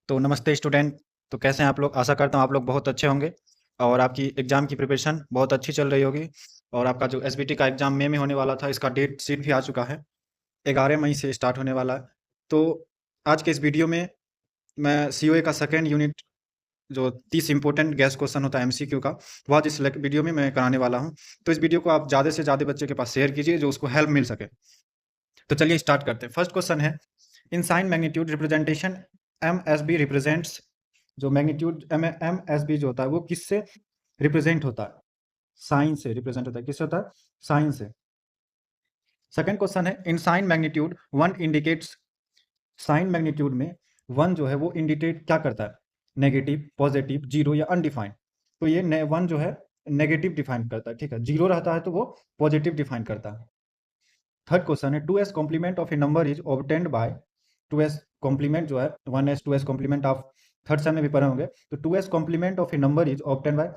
तो नमस्ते स्टूडेंट। तो कैसे हैं आप लोग? आशा करता हूँ आप लोग बहुत अच्छे होंगे और आपकी एग्ज़ाम की प्रिपरेशन बहुत अच्छी चल रही होगी। और आपका जो एसबीटी का एग्ज़ाम मई में होने वाला था, इसका डेट शीट भी आ चुका है। 11 मई से स्टार्ट होने वाला है। तो आज के इस वीडियो में मैं सीओए का सेकंड यूनिट, जो 30 इंपॉर्टेंट गैस क्वेश्चन होता है एमसीक्यू का, वो आज इस वीडियो में मैं कराने वाला हूँ। तो इस वीडियो को आप ज़्यादा से ज़्यादा बच्चे के पास शेयर कीजिए जो उसको हेल्प मिल सके। तो चलिए स्टार्ट करते हैं। फर्स्ट क्वेश्चन है, in sign magnitude representation M S B represents, जो magnitude M M S B जो होता है वो किससे रिप्रेजेंट होता है? साइन से रिप्रेजेंट होता है। किससे होता है? साइन से। सेकंड क्वेश्चन है, in sign magnitude one indicates, sign magnitude में वन जो है वो इंडिकेट क्या करता है? नेगेटिव, पॉजिटिव, जीरो या अनडिफाइंड। तो ये वन जो है नेगेटिव डिफाइन करता है, ठीक है। जीरो रहता है तो वो पॉजिटिव डिफाइन करता है। थर्ड क्वेश्चन है, 2s complement of a number is obtained by, 2s complement जो है 1s 2s कॉम्प्लीमेंट आप थर्ड सेम में भी पढ़े होंगे। तो 2s complement of a number is obtained by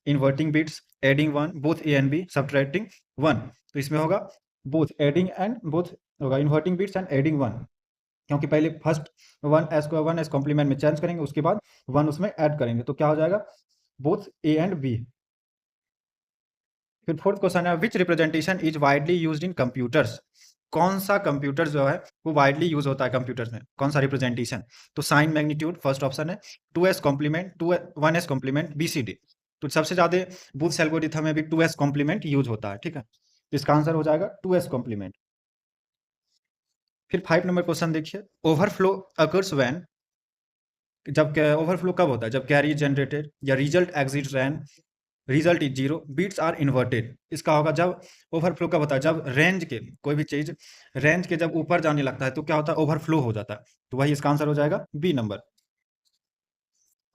inverting bits, adding one, both A and B, subtracting one. तो इसमें होगा बोथ एडिंग एंड बोथ, होगा inverting bits and adding one, क्योंकि पहले फर्स्ट वन एस कॉम्प्लीमेंट में change करेंगे, उसके बाद वन उसमें ऐड करेंगे, तो क्या हो जाएगा? Both A and B. फिर फोर्थ क्वेश्चन है, which representation is widely used in computers? कौन सा कंप्यूटर जो है वो वाइडली यूज होता है कंप्यूटर्स में? कौन सा रिप्रेजेंटेशन? तो साइन मैग्नीट्यूड फर्स्ट ऑप्शन है, 2s complement, 1s complement, BCD. तो सबसे ज्यादा बूथ्स एल्गोरिथम में भी 2s कॉम्प्लीमेंट यूज होता है, ठीक है। तो इसका आंसर हो जाएगा 2s कॉम्प्लीमेंट। फिर 5 नंबर क्वेश्चन देखिए, ओवरफ्लो अकर्स व्हेन, जब ओवरफ्लो कब होता है? जब कैरी जनरेटेड या result exit ran, result is zero, bits are inverted. इसका होगा जब ओवरफ्लो कब होता है? जब रेंज के कोई भी चीज रेंज के जब ऊपर जाने लगता है तो क्या होता है? ओवरफ्लो हो जाता है। तो वही इसका आंसर हो जाएगा बी नंबर।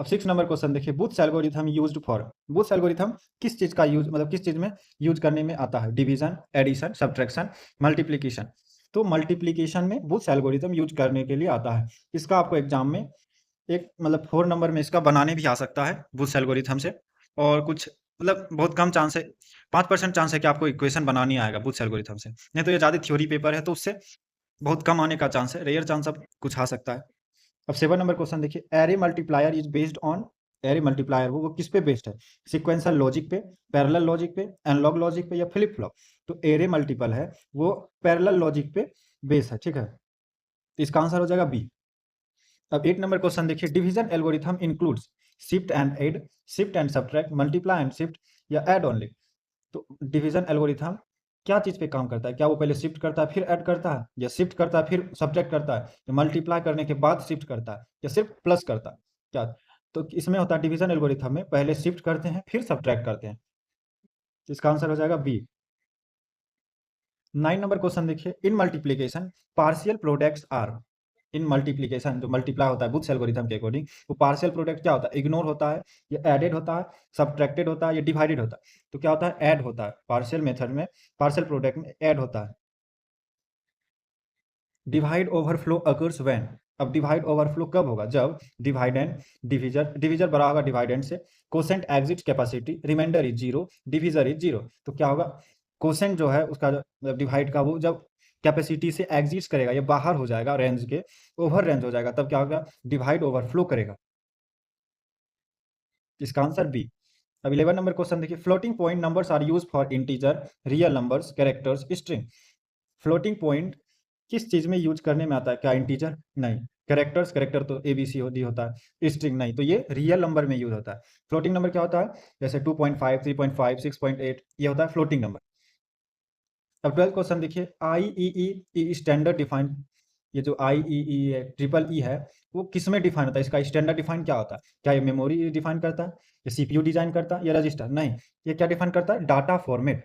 अब 6 नंबर क्वेश्चन देखिए, Booth's algorithm used for, Booth's algorithm किस चीज का यूज, मतलब किस चीज में यूज करने में आता है? Division, addition, subtraction, multiplication. तो मल्टीप्लीकेशन में बूथ्स एल्गोरिथम यूज करने के लिए आता है। इसका आपको एग्जाम में एक मतलब 4 नंबर में इसका बनाने भी आ सकता है बूथ्स एल्गोरिथम से। और कुछ मतलब बहुत कम चांस है, 5% चांस है कि आपको इक्वेशन बनानी आएगा बूथ्स एल्गोरिथम से, नहीं तो ये ज़्यादा थ्योरी पेपर है तो उससे बहुत कम आने का चांस है, रेयर चांस अब कुछ आ सकता है। अब 7 नंबर क्वेश्चन देखिए, array multiplier is based on, array multiplier वो किस पे बेस्ड है? सिक्वेंशियल लॉजिक पे, पैरेलल लॉजिक पे, एनालॉग लॉजिक पे या फ्लिप फ्लॉप? तो एरे मल्टीपल है वो पैरेलल लॉजिक पे बेस है, ठीक है। तो इसका आंसर हो जाएगा बी। अब 8 नंबर क्वेश्चन देखिए, division algorithm includes shift and add, shift and subtract, multiply and shift या ऐड ओनली। तो डिवीजन एल्गोरिथम क्या चीज पे काम करता है? क्या वो पहले शिफ्ट करता है फिर ऐड करता है, या शिफ्ट करता है फिर सब्ट्रैक्ट करता है, या मल्टीप्लाई करने के बाद शिफ्ट करता है, या सिर्फ प्लस करता है? क्या? तो इसमें होता है डिवीजन एल्गोरिथम में पहले शिफ्ट करते हैं फिर सब्ट्रैक्ट करते हैं। तो इसका आंसर हो जाएगा बी। 9 नंबर क्वेश्चन देखिए, in multiplication partial products are, in multiplication जो मल्टीप्लाई होता है बुथ्स एल्गोरिथम के अकॉर्डिंग, वो पार्शियल प्रोडक्ट क्या होता है? इग्नोर होता है, या एडेड होता है, सब्ट्रैक्टेड होता है, या डिवाइडेड होता है? तो क्या होता है? ऐड होता है। पार्शियल मेथड में, पार्शियल प्रोडक्ट में ऐड होता है। डिवाइड ओवरफ्लो अकर्स व्हेन, अब डिवाइड ओवरफ्लो कब होगा? जब डिवाइडेंड, डिविजर, डिविजर बड़ा होगा डिवाइडेंड से, quotient exceeds capacity, remainder is zero, divisor is zero. तो क्या होगा? कोसेंट जो है उसका जो डिवाइड का वो जब कैपेसिटी से एग्जिट करेगा, या बाहर हो जाएगा रेंज के, ओवर रेंज हो जाएगा, तब क्या होगा? डिवाइड ओवरफ्लो करेगा। इसका आंसर बी। अब 11 नंबर क्वेश्चन देखिए, floating point numbers are use for integer, real numbers, characters, string. Floating point किस चीज में यूज करने में आता है? क्या इंटीजर? नहीं। कैरेक्टर्स, कैरेक्टर तो एबीसी होता है, स्ट्रिंग नहीं, तो ये रियल नंबर में यूज होता है। फ्लोटिंग नंबर क्या होता है? जैसे 2.5, 3.5, 6.8, ये होता है फ्लोटिंग नंबर। अब 12 क्वेश्चन देखिए, आईईई स्टैंडर्ड डिफाइन, ये जो आईईई है, ट्रिपल ई है, वो किस में डिफाइन होता है? इसका स्टैंडर्ड डिफाइन क्या होता है? क्या ये मेमोरी डिफाइन करता है, या सीपीयू डिजाइन करता है, या रजिस्टर? नहीं, ये क्या डिफाइन करता है? Data format.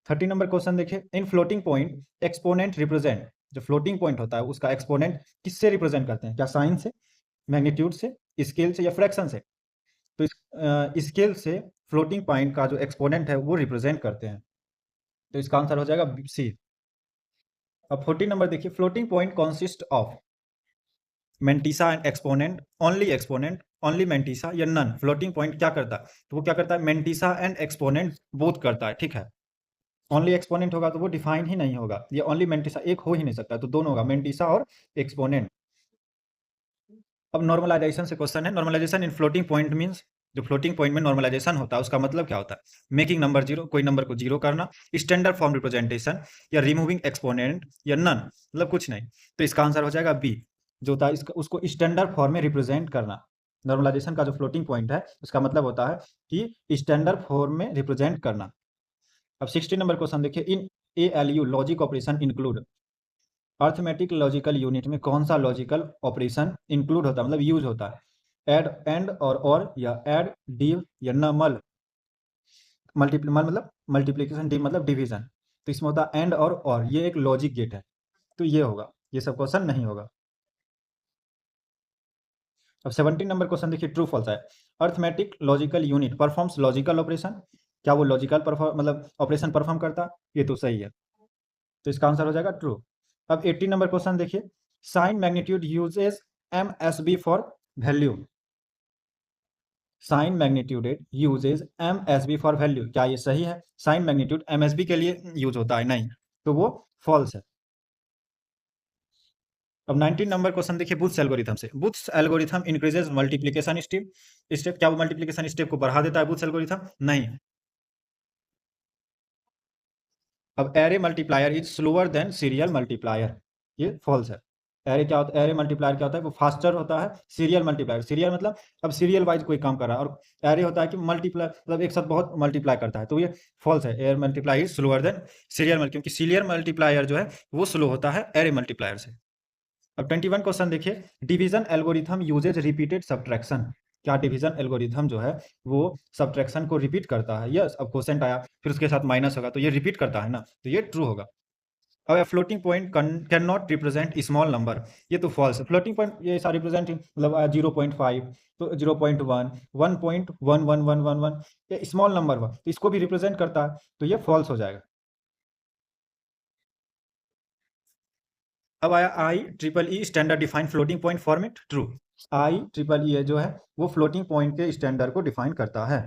30 नंबर क्वेश्चन देखिए, इन फ्लोटिंग पॉइंट एक्सपोनेंट रिप्रेजेंट, जो फ्लोटिंग पॉइंट होता है उसका एक्सपोनेंट किससे रिप्रेजेंट करते हैं? क्या साइन से, मैग्नीट्यूड से, स्केल से, या फ्रैक्शन से? तो इस स्केल से फ्लोटिंग पॉइंट का जो एक्सपोनेंट है वो रिप्रेजेंट करते हैं। तो इसका आंसर हो जाएगा सी। अब 14 नंबर देखिए, floating point consist of mantissa and exponent, only mantissa, या नन। फ्लोटिंग पॉइंट क्या करता है? तो वो क्या करता है? मेंटिसा एंड एक्सपोनेंट बोथ करता है, ठीक है। ओनली एक्सपोनेंट होगा तो वो डिफाइन ही नहीं होगा, ये ओनली मेंटिसा एक हो ही नहीं सकता, तो दोनों होगा, मेंटिसा और एक्सपोनेंट। अब नॉर्मलाइजेशन से क्वेश्चन है, नॉर्मलाइजेशन इन फ्लोटिंग पॉइंट मींस, जो फ्लोटिंग पॉइंट में नॉर्मलाइजेशन होता है उसका मतलब क्या होता है? मेकिंग नंबर जीरो, कोई नंबर को जीरो करना, स्टैंडर्ड फॉर्म रिप्रेजेंटेशन, या रिमूविंग एक्सपोनेंट, या नन, मतलब कुछ नहीं। तो इसका आंसर हो जाएगा बी, जो होता है इसका उसको स्टैंडर्ड फॉर्म में रिप्रेजेंट करना। नॉर्मलाइजेशन का जो फ्लोटिंग पॉइंट है उसका मतलब होता है कि स्टैंडर्ड फॉर्म में रिप्रेजेंट करना। अब 16 नंबर क्वेश्चन देखिए, इन ALU logic operation include, arithmetic logical unit में कौन सा लॉजिकल ऑपरेशन इंक्लूड होता है, मतलब यूज होता है? ऐड, एंड और, या ऐड, डिव, या नमल, मल्टीप्ल मल मतलब मल्टीप्लिकेशन, डिव मतलब डिवीजन। तो इसमें होता है एंड और, ये एक लॉजिक गेट है, तो ये होगा, ये सब क्वेश्चन नहीं होगा। अब 17 नंबर क्वेश्चन देखिए, ट्रू फॉल्स है। Arithmetic logical unit performs logical operation, क्या वो लॉजिकल परफॉर्म मतलब ऑपरेशन परफॉर्म करता है? ये तो सही है, तो इसका आंसर हो जाएगा ट्रू। अब 18 नंबर क्वेश्चन देखिए, sign magnitude uses MSB for value, sign magnitude uses MSB for value, क्या ये सही है? साइन मैग्नीट्यूड MSB के लिए यूज होता है? नहीं, तो वो फॉल्स है। अब 19 नंबर क्वेश्चन देखिए, बुथ्स एल्गोरिथम से, booths algorithm increases multiplication step, क्या वो मल्टीप्लिकेशन स्टेप को बढ़ा देता है बुथ्स एल्गोरिथम? नहीं। अब array multiplier is slower then serial multiplier, ये फॉल्स है। एरे क्या होता है? एरे मल्टीप्लायर क्या होता है? वो फास्टर होता है। सीरियल मल्टीप्लायर, सीरियल मतलब अब सीरियल वाइज कोई काम कर रहा है, और एरे होता है कि मल्टीप्लाई मतलब एक साथ बहुत मल्टीप्लाई करता है, तो ये फॉल्स है। Array multiply is slower then serial multi, क्योंकि सीरियल मल्टीप्लायर जो है वो स्लो होता है एरे मल्टीप्लायर से। अब 21 क्वेश्चन देखिए, division algorithm uses repeated subtraction, क्या डिवीजन एल्गोरिथम जो है वो सब्ट्रैक्शन को रिपीट करता है? यस, अब क्वेश्चन आया फिर उसके साथ माइनस होगा, तो ये रिपीट करता है ना, तो ये ट्रू होगा। अब floating point can not represent small number, ये तो फॉल्स है। फ्लोटिंग पॉइंट ये सारा रिप्रेजेंट मतलब 0.5, तो 0.1, 1.11111, ये स्मॉल नंबर हुआ, तो इसको भी रिप्रेजेंट करता है, तो ये फॉल्स हो जाएगा। अब आया IEEE standard define floating point format, true. IEEE जो है वो फ्लोटिंग पॉइंट के स्टैंडर्ड को डिफाइन करता है।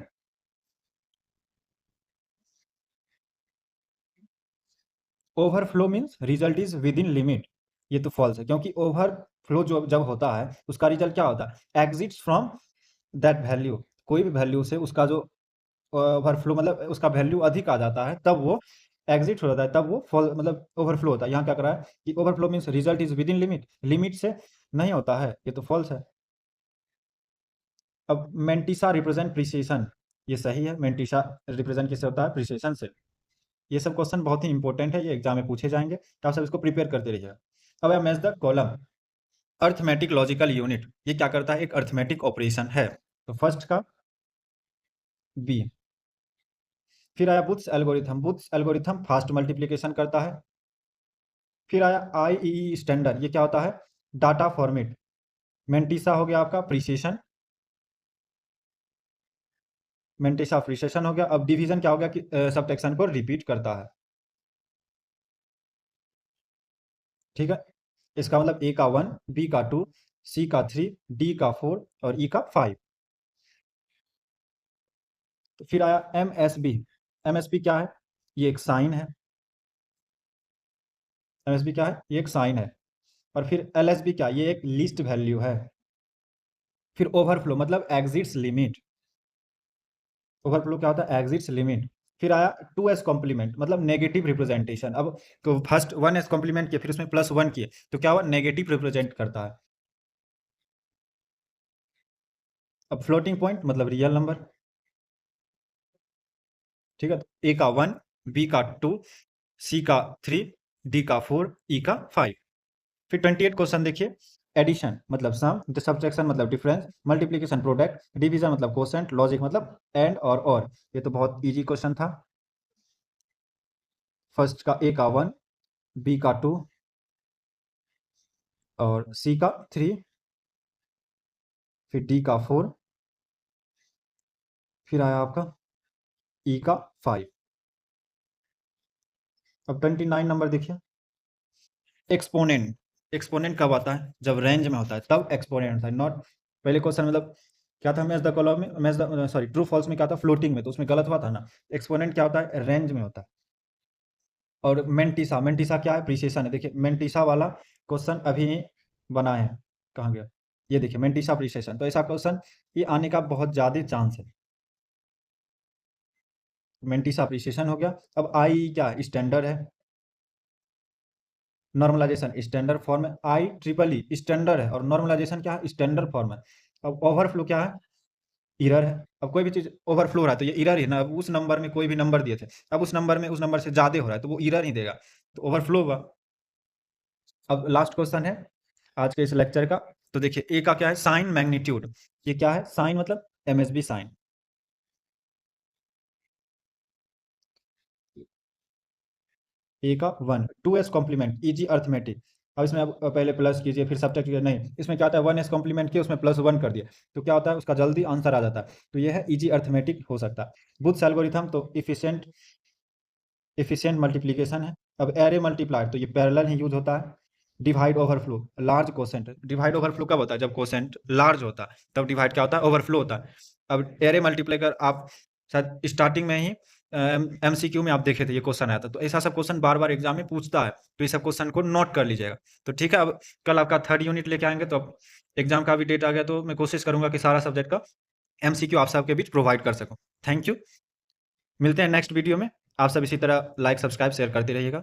Overflow means result is with in limit, ये तो फॉल्स है, क्योंकि ओवरफ्लो जो जब होता है उसका रिजल्ट क्या होता है? एग्जिट्स फ्रॉम दैट वैल्यू, कोई भी वैल्यू से उसका जो ओवरफ्लो मतलब उसका वैल्यू अधिक आ जाता है, तब वो एग्जिट हो जाता है, तब वो फॉल मतलब ओवरफ्लो होता है। यहाँ क्या कर रहा है कि overflow means result is with in limit, limit से नहीं होता है, ये तो फॉल्स है। अब मेंटिसा रिप्रेजेंट प्रिसिशन, ये सही है। मेंटिसा रिप्रेजेंट किससे होता है? प्रिसिशन से। ये सब क्वेश्चन बहुत ही इंपॉर्टेंट है, ये एग्जाम में पूछे जाएंगे, तो आप सब इसको प्रिपेयर करते रहिएगा। अब match the column, arithmetic logical unit, ये क्या करता है? एक अर्थमेटिक ऑपरेशन है, तो फर्स्ट का बी। फिर आया booths algorithm, booths algorithm fast multiplication करता है। फिर आया IEEE स्टैंडर्ड, ये क्या होता है? Data format. मेंटिसा हो गया आपका प्रिसिशन, मेंटिसा प्रिसिशन हो गया। अब डिवीजन क्या हो गया कि सबट्रैक्शन को रिपीट करता है, ठीक है। इसका मतलब A का 1, B का 2, C का 3, D का 4 और E का 5। तो फिर आया MSB, MSB क्या है? ये एक साइन है, MSB क्या है? ये एक साइन है। और फिर LSB क्या? ये एक लिस्ट वैल्यू है। फिर ओवरफ्लो मतलब एग्जिट्स लिमिट, ओवरफ्लो क्या होता है? Exits limit. फिर आया 2s कॉम्प्लीमेंट मतलब नेगेटिव रिप्रेजेंटेशन। अब तो फर्स्ट 1s कॉम्प्लीमेंट किया, फिर उसमें +1 किए, तो क्या हुआ? नेगेटिव रिप्रेजेंट करता है। अब फ्लोटिंग पॉइंट मतलब रियल नंबर, ठीक है। तो A का 1, B का 2, C का 3, D का 4, E का 5। फिर 28 क्वेश्चन देखिए, एडिशन मतलब सम, सब्ट्रैक्शन मतलब डिफरेंस, मल्टीप्लिकेशन प्रोडक्ट, डिवीजन मतलब कोशेंट, लॉजिक मतलब एंड और। ये तो बहुत इजी क्वेश्चन था। फर्स्ट का A का 1, B का 2 और C का 3, फिर D का 4, फिर आया आपका E का 5। अब 29 नंबर देखिए, एक्सपोनेंट, एक्सपोनेंट कब आता है? जब रेंज में होता है तब एक्सपोनेंट होता है, नॉट पहले क्वेश्चन मतलब क्या था? मैच द कॉलम में, match the sorry true false में क्या था? फ्लोटिंग में, तो उसमें गलत हुआ था ना। एक्सपोनेंट क्या होता है? रेंज में होता है। और मेंटिसा, मेंटिसा क्या है? प्रिसिशन है। देखिए मेंटिसा वाला क्वेश्चन अभी बना है, कहाँ गया? ये देखिए मेंटिसा प्रिसिएशन, तो ऐसा क्वेश्चन ये आने का बहुत ज़्यादा चांस है। मेंटिसा प्रिसिएशन हो गया। अब आई क्या स्टैंडर्ड है, नॉर्मलाइजेशन स्टैंडर्ड फॉर्म है, आई ट्रिपल ई स्टैंडर्ड है और नॉर्मलाइजेशन क्या है स्टैंडर्ड फॉर्म है। अब ओवरफ्लो क्या है, एरर है। अब कोई भी चीज ओवरफ्लो हो रहा है तो ये एरर ही ना, अब उस नंबर में कोई भी नंबर दिए थे, अब उस नंबर से ज्यादा हो रहा है तो वो एरर ही देगा, तो ओवरफ्लो हुआ। अब लास्ट क्वेश्चन है आज के इस लेक्चर का। तो देखिए ए का क्या है, साइन मैग्नीट्यूड। ये क्या है, साइन मतलब एमएसबी साइन। ए का 1 2s कॉम्प्लीमेंट इजी अर्थमेटिक। अब इसमें अब पहले प्लस कीजिए फिर सब्ट्रैक्ट कीजिए, नहीं इसमें क्या होता है 1s कॉम्प्लीमेंट किया उसमें +1 कर दिया, तो क्या होता है उसका जल्दी आंसर आ जाता है। तो ये है इजी अर्थमेटिक हो सकता है। बुथ्स एल्गोरिथम तो इफिशिएंट मल्टीप्लिकेशन है। अब एरे मल्टीप्लायर तो ये पैरेलल ही यूज होता है। Divide overflow large quotient, divide overflow कब होता है, जब कोसेंट लार्ज होता है तब डिवाइड क्या होता है, ओवरफ्लो होता है। अब एरे मल्टीप्लायर आप शायद स्टार्टिंग में ही एमसीक्यू में आप देखे थे ये क्वेश्चन आया था, तो ऐसा सब क्वेश्चन बार बार एग्जाम में पूछता है, तो ये सब क्वेश्चन को नोट कर लीजिएगा। तो ठीक है, अब कल आपका 3rd यूनिट लेके आएंगे, तो अब एग्जाम का भी डेट आ गया, तो मैं कोशिश करूंगा कि सारा सब्जेक्ट का एमसीक्यू आप सबके बीच प्रोवाइड कर सकूं। थैंक यू, मिलते हैं नेक्स्ट वीडियो में। आप सब इसी तरह लाइक सब्सक्राइब शेयर करते रहिएगा।